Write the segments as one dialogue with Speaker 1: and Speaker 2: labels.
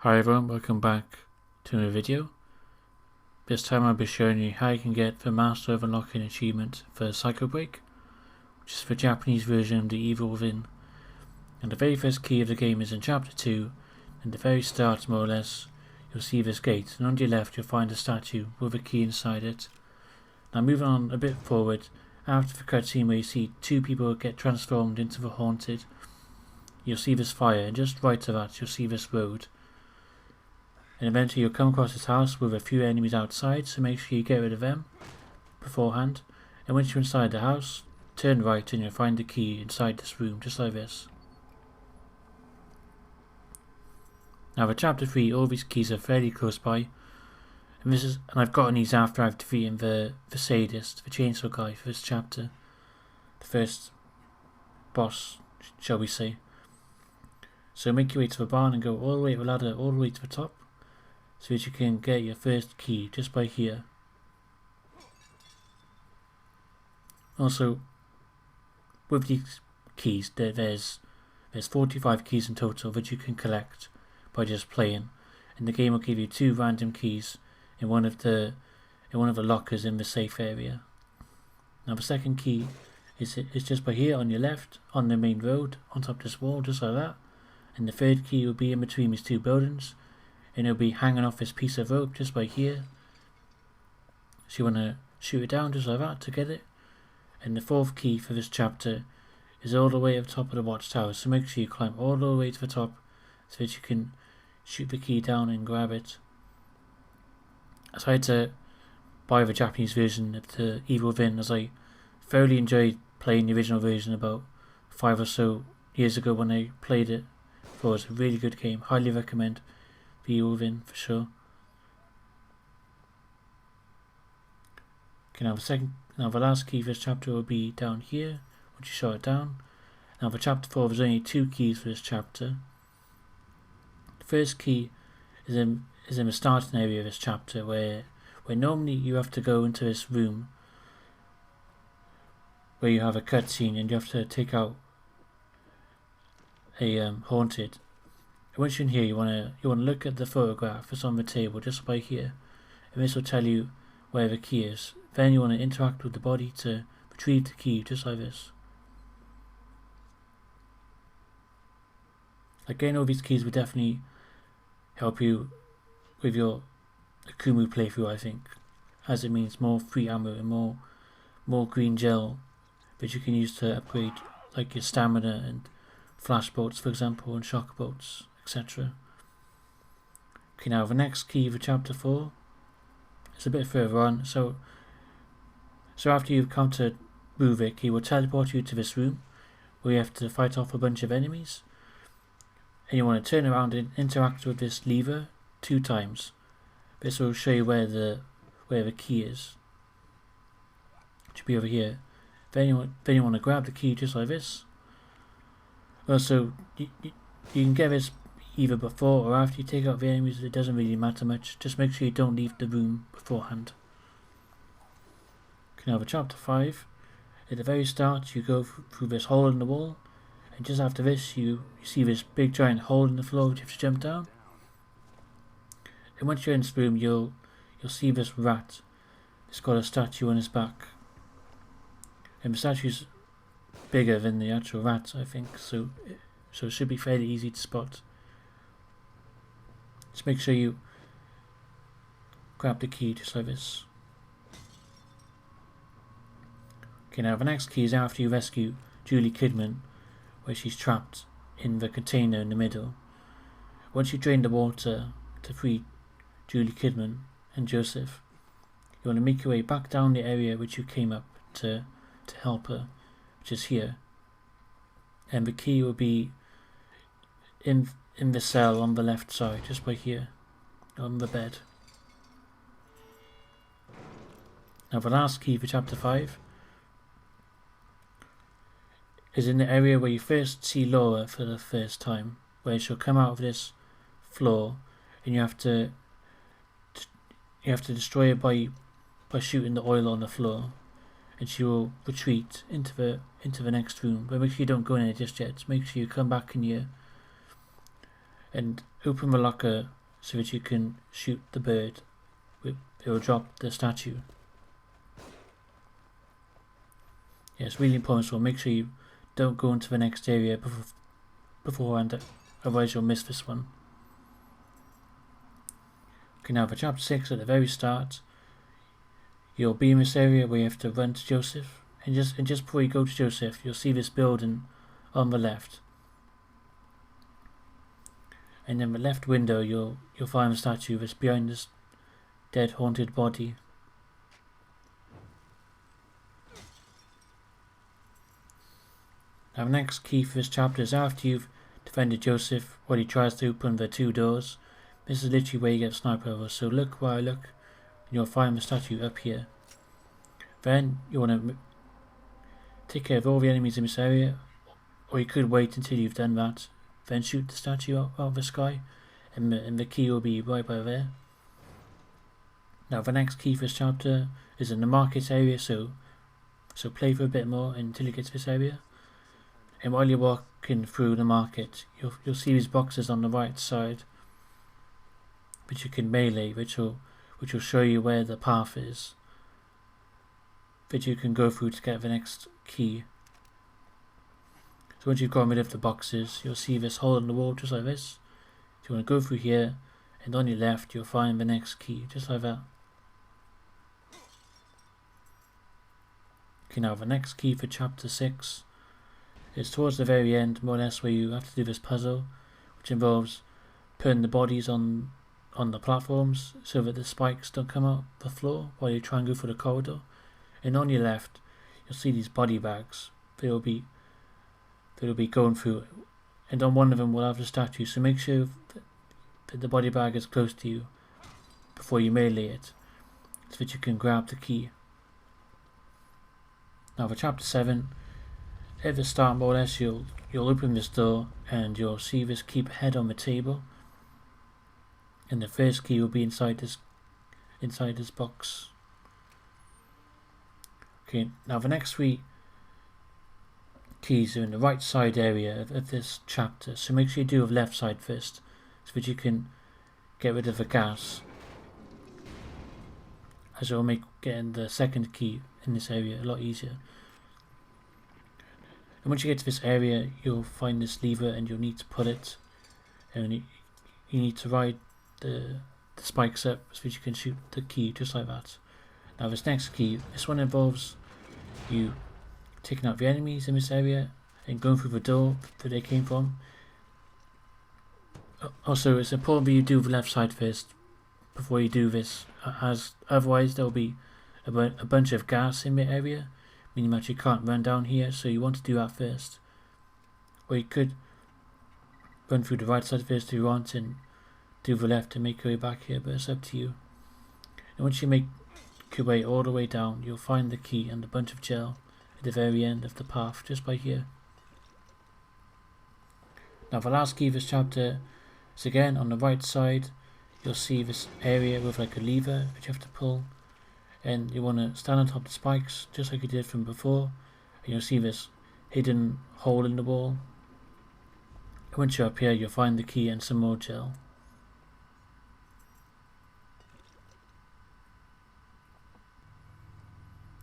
Speaker 1: Hi everyone, welcome back to another video. This time I'll be showing you how you can get the Master of Unlocking achievement for Psycho Break, which is the Japanese version of the Evil Within. And the very first key of the game is in chapter 2, and the very start more or less, you'll see this gate, and on your left you'll find a statue with a key inside it. Now moving on a bit forward, after the cutscene where you see two people get transformed into the Haunted, you'll see this fire, and just right to that you'll see this road. And eventually you'll come across this house with a few enemies outside, so make sure you get rid of them beforehand. And once you're inside the house, turn right and you'll find the key inside this room, just like this. Now for chapter 3, all these keys are fairly close by. And I've gotten these after I've defeated the sadist, the chainsaw guy for this chapter. The first boss, shall we say. So make your way to the barn and go all the way up the ladder, all the way to the top, so that you can get your first key just by here. Also, with these keys, there's 45 keys in total that you can collect by just playing, and the game will give you 2 random keys in one of the lockers in the safe area. Now the second key is just by here on your left, on the main road, on top of this wall, just like that. And the third key will be in between these 2 buildings, and it'll be hanging off this piece of rope just by here. So you want to shoot it down just like that to get it. And the fourth key for this chapter is all the way at the top of the watchtower, so make sure you climb all the way to the top so that you can shoot the key down and grab it. So I had to buy the Japanese version of the Evil Within, as I thoroughly enjoyed playing the original version about 5 or so years ago when I played it. It was a really good game, highly recommend the Evil Within for sure. Okay, now the last key for this chapter will be down here, once you shut it down. Now for chapter 4 there's only 2 keys for this chapter. The first key is in the starting area of this chapter, where normally you have to go into this room where you have a cutscene and you have to take out a Haunted. And once you're in here, you want to look at the photograph that's on the table just by here, and this will tell you where the key is. Then you want to interact with the body to retrieve the key, just like this. Again, all these keys will definitely help you with your Akumu playthrough, I think, as it means more free ammo and more green gel that you can use to upgrade, like your stamina and flash bolts, for example, and shock bolts, etc. Okay, now the next key for chapter 4 is a bit further on. So after you've countered Ruvik, he will teleport you to this room where you have to fight off a bunch of enemies, and you want to turn around and interact with this lever 2 times. This will show you where the key is. It should be over here. Then you want to grab the key just like this. Also, you can get this either before or after you take out the enemies. It doesn't really matter much. Just make sure you don't leave the room beforehand. Okay, now for chapter 5, at the very start you go through this hole in the wall, and just after this you see this big giant hole in the floor which you have to jump down. And once you're in this room, you'll see this rat. It's got a statue on his back, and the statue's bigger than the actual rat, I think, so it should be fairly easy to spot. Just make sure you grab the key just like this. Okay, now the next key is after you rescue Julie Kidman, where she's trapped in the container in the middle. Once you drain the water to free Julie Kidman and Joseph, you want to make your way back down the area which you came up to help her, which is here. And the key will be in the cell on the left side, just by here, on the bed. Now the last key for chapter 5 is in the area where you first see Laura for the first time, where she'll come out of this floor, and you have to destroy it by shooting the oil on the floor, and she will retreat into the next room. But make sure you don't go in there just yet. Make sure you come back in here and open the locker so that you can shoot the bird. It will drop the statue. Yeah, it's really important, so make sure you don't go into the next area beforehand, otherwise you'll miss this one. Okay, now for chapter 6, at the very start, you'll be in this area where you have to run to Joseph, and just before you go to Joseph, you'll see this building on the left. And in the left window, you'll find the statue that's behind this dead, haunted body. Now the next key for this chapter is after you've defended Joseph while he tries to open the 2 doors. This is literally where you get sniper rifles, so look where I look, and you'll find the statue up here. Then you want to take care of all the enemies in this area, or you could wait until you've done that, then shoot the statue out of the sky, and the key will be right by there. Now the next key for this chapter is in the market area, so play for a bit more until you get to this area. And while you're walking through the market, you'll see these boxes on the right side, which you can melee, which will show you where the path is, that you can go through to get the next key. So once you've gotten rid of the boxes, you'll see this hole in the wall just like this. So you want to go through here, and on your left you'll find the next key, just like that. Okay, now the next key for chapter 6 is towards the very end, more or less, where you have to do this puzzle, which involves putting the bodies on the platforms so that the spikes don't come out the floor while you try and go through the corridor. And on your left, you'll see these body bags. They'll be going through, and on one of them will have the statue. So make sure that the body bag is close to you before you melee it, so that you can grab the key. Now for chapter 7, at the start, more or less, you'll open this door and you'll see this keep head on the table, and the first key will be inside this box. Okay, now the next 3 keys are in the right side area of this chapter, so make sure you do the left side first, so that you can get rid of the gas, as it will make getting the second key in this area a lot easier. And once you get to this area, you'll find this lever and you'll need to pull it, and you need to ride the spikes up so that you can shoot the key just like that. Now this next key, this one involves you taking out the enemies in this area and going through the door that they came from. Also, it's important that you do the left side first before you do this, as otherwise there will be a bunch of gas in the area, meaning that you can't run down here, so you want to do that first. Or you could run through the right side first if you want and do the left and make your way back here, but it's up to you. And once you make your way all the way down, you'll find the key and a bunch of gel at the very end of the path, just by here. Now the last key of this chapter is again on the right side. You'll see this area with like a lever which you have to pull, and you want to stand on top of the spikes just like you did from before, and you'll see this hidden hole in the wall. And once you're up here, you'll find the key and some more gel.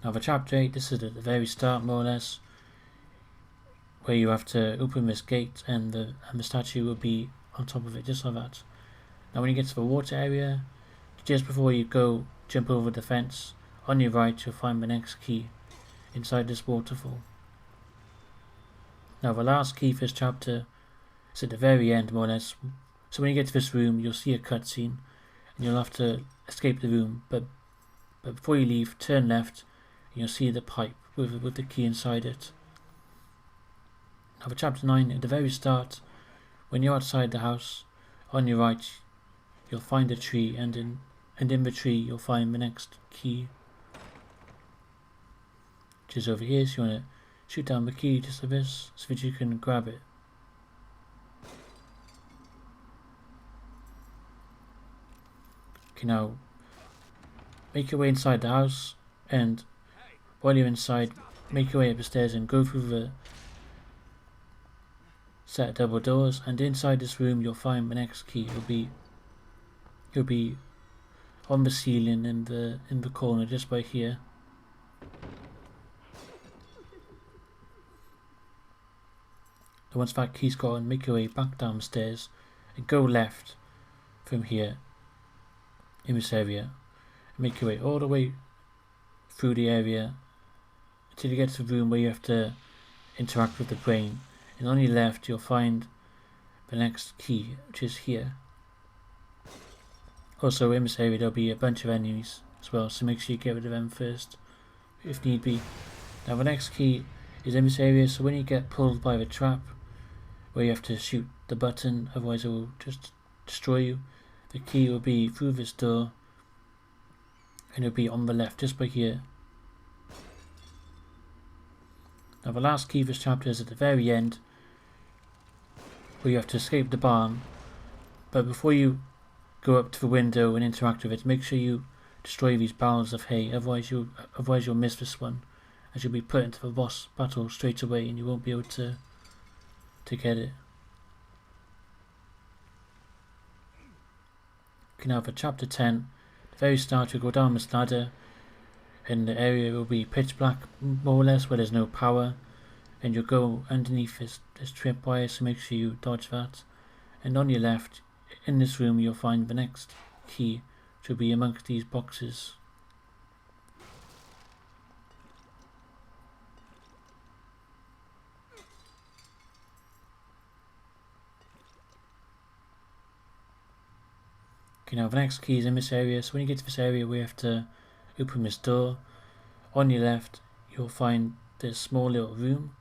Speaker 1: Now for chapter 8, this is at the very start more or less, where you have to open this gate and the statue will be on top of it, just like that. Now when you get to the water area, just before you go jump over the fence, on your right you'll find the next key inside this waterfall. Now the last key for this chapter is at the very end more or less, so when you get to this room you'll see a cutscene and you'll have to escape the room, but before you leave, turn left and you'll see the pipe with the key inside it. Now for chapter 9, at the very start, when you're outside the house, on your right you'll find a tree, and in the tree you'll find the next key, which is over here. So you want to shoot down the key just like this so that you can grab it. Okay, now make your way inside the house, and while you're inside, make your way up the stairs and go through the set of double doors, and inside this room you'll find the next key. It'll be on the ceiling in the corner just by here. And once that key's gone, make your way back down the stairs and go left from here in this area. Make your way all the way through the area until you get to the room where you have to interact with the brain. And on your left you'll find the next key, which is here. Also in this area there'll be a bunch of enemies as well, so make sure you get rid of them first if need be. Now the next key is in this area, so when you get pulled by the trap where you have to shoot the button, otherwise it will just destroy you, the key will be through this door and it'll be on the left just by here. Now the last key of this chapter is at the very end where you have to escape the barn, but before you go up to the window and interact with it, make sure you destroy these barrels of hay, otherwise you'll miss this one, as you'll be put into the boss battle straight away and you won't be able to get it. Okay, now for chapter 10, at the very start you'll go down this ladder and the area will be pitch black more or less, where there's no power, and you'll go underneath this tripwire, so make sure you dodge that. And on your left in this room you'll find the next key, which will be amongst these boxes. Okay, now the next key is in this area, so when you get to this area we have to open this door. On your left you'll find this small little room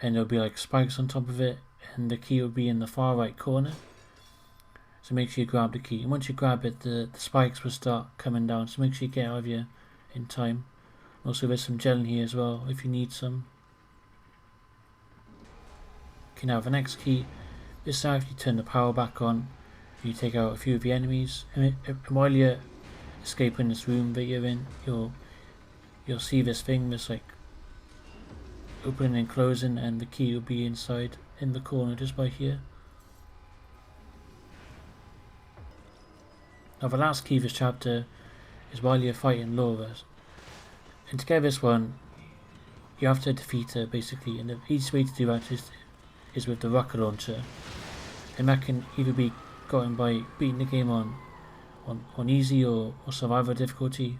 Speaker 1: and there'll be like spikes on top of it, and the key will be in the far right corner, so make sure you grab the key, and once you grab it the spikes will start coming down, so make sure you get out of here in time. Also there's some gel in here as well if you need some. Okay, now the next key, this time if you turn the power back on you take out a few of the enemies, and while you're escaping this room that you're in, you'll see this thing that's like opening and closing, and the key will be inside in the corner just by here. Now the last key of this chapter is while you're fighting Laura, and to get this one you have to defeat her basically, and the easiest way to do that is with the rocket launcher, and that can either be gotten by beating the game on easy or survivor difficulty.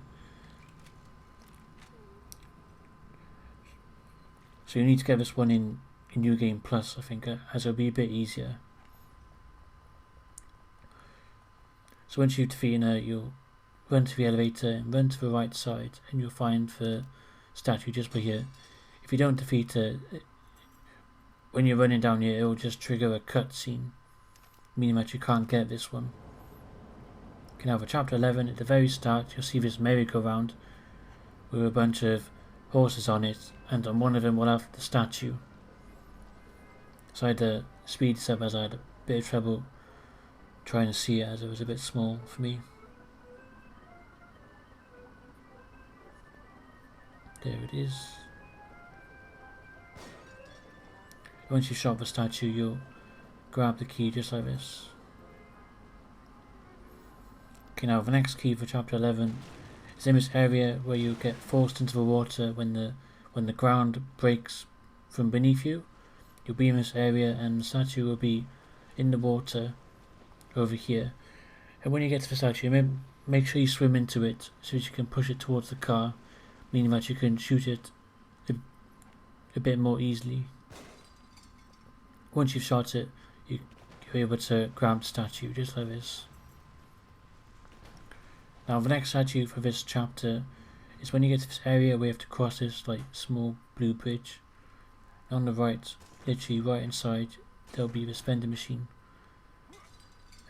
Speaker 1: So you need to get this one in New Game Plus, I think, as it'll be a bit easier. So once you've defeated her, you'll run to the elevator and run to the right side, and you'll find the statue just by here. If you don't defeat her, when you're running down here, it will just trigger a cutscene, meaning that you can't get this one. Okay, now for chapter 11, at the very start, you'll see this merry-go-round with a bunch of horses on it, and on one of them we'll have the statue. So I had to speed this up as I had a bit of trouble trying to see it, as it was a bit small for me. There it is. Once you shot the statue, you'll grab the key just like this. Okay, now the next key for chapter 11 is in this area where you get forced into the water when the ground breaks from beneath you. You'll be in this area and the statue will be in the water over here. And when you get to the statue, make sure you swim into it so that you can push it towards the car, meaning that you can shoot it a bit more easily. Once you've shot it, you're able to grab the statue just like this. Now the next statue for this chapter is when you get to this area where you have to cross this like small blue bridge. On the right, literally right inside, there'll be this vending machine,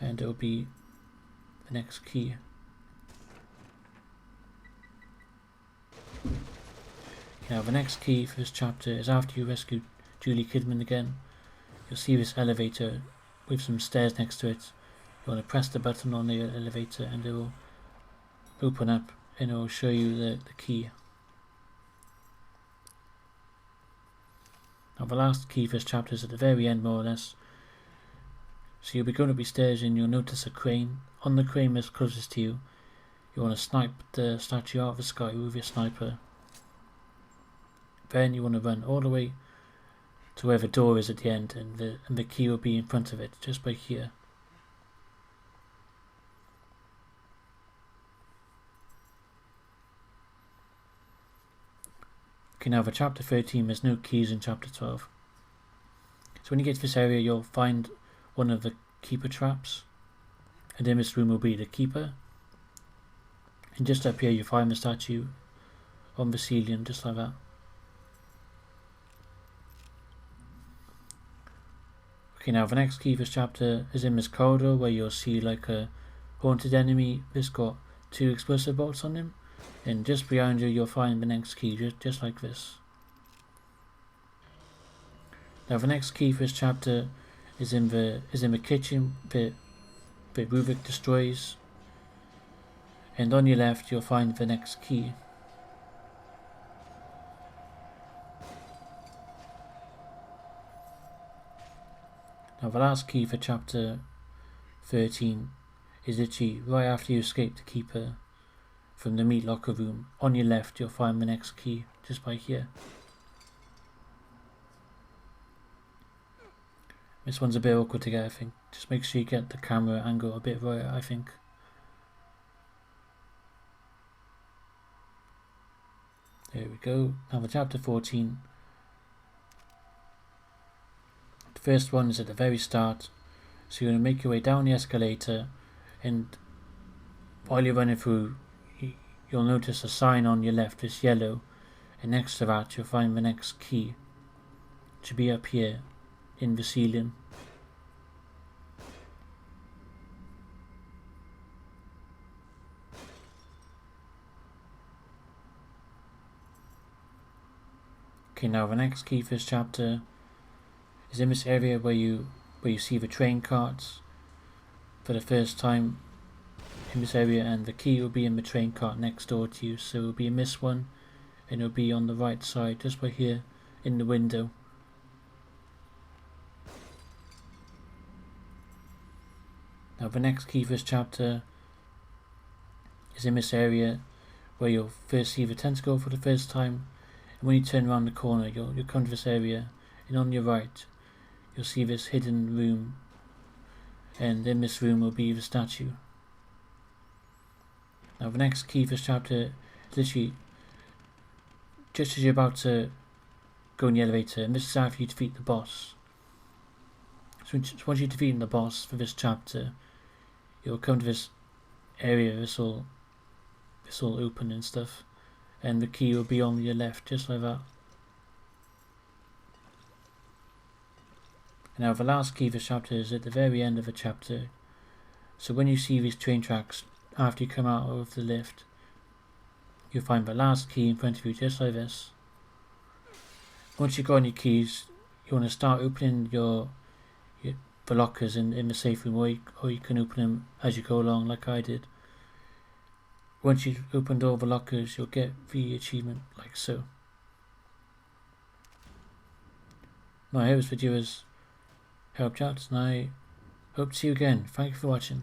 Speaker 1: and it'll be the next key. Now the next key for this chapter is after you rescue Julie Kidman again. You'll see this elevator with some stairs next to it. You want to press the button on the elevator and it will open up and it will show you the key. Now the last key for this chapter is at the very end, more or less. So you'll be going up these stairs and you'll notice a crane. On the crane that's closest to you, you want to snipe the statue out of the sky with your sniper. Then you want to run all the way to where the door is at the end, and the key will be in front of it, just by here. Okay, now for chapter 13, there's no keys in chapter 12. So when you get to this area, you'll find one of the keeper traps, and in this room will be the keeper. And just up here you find the statue on the ceiling, just like that. Okay, now the next key for this chapter is in this corridor where you'll see like a haunted enemy that's got 2 explosive bolts on him, and just behind you you'll find the next key, just like this. Now the next key for this chapter is in the kitchen that Ruvik destroys, and on your left you'll find the next key. Now the last key for chapter 13 is literally right after you escape the keeper from the meat locker room. On your left you'll find the next key, just by here. This one's a bit awkward to get, I think. Just make sure you get the camera angle a bit right, I think. There we go. Now for chapter 14. The first one is at the very start. So you're going to make your way down the escalator, and while you're running through, you'll notice a sign on your left is yellow, and next to that you'll find the next key. It should be up here in the ceiling. Okay, now the next key for this chapter is in this area where you see the train carts for the first time in this area, and the key will be in the train cart next door to you. So it will be in this one, and it will be on the right side, just by here in the window. Now the next key for this chapter is in this area where you'll first see the tentacle for the first time, and when you turn around the corner you'll come to this area, and on your right you'll see this hidden room, and in this room will be the statue. Now the next key for this chapter is literally just as you're about to go in the elevator, and this is after you defeat the boss. So once you defeat the boss for this chapter, you'll come to this area, this all open and stuff, and the key will be on your left, just like that. And now the last key for this chapter is at the very end of the chapter. So when you see these train tracks after you come out of the lift, you'll find the last key in front of you, just like this. Once you've got your keys, you want to start opening the lockers in the safe room, or you can open them as you go along, like I did. Once you've opened all the lockers, you'll get the achievement, like so. Now, I hope this video has helped out, and I hope to see you again. Thank you for watching.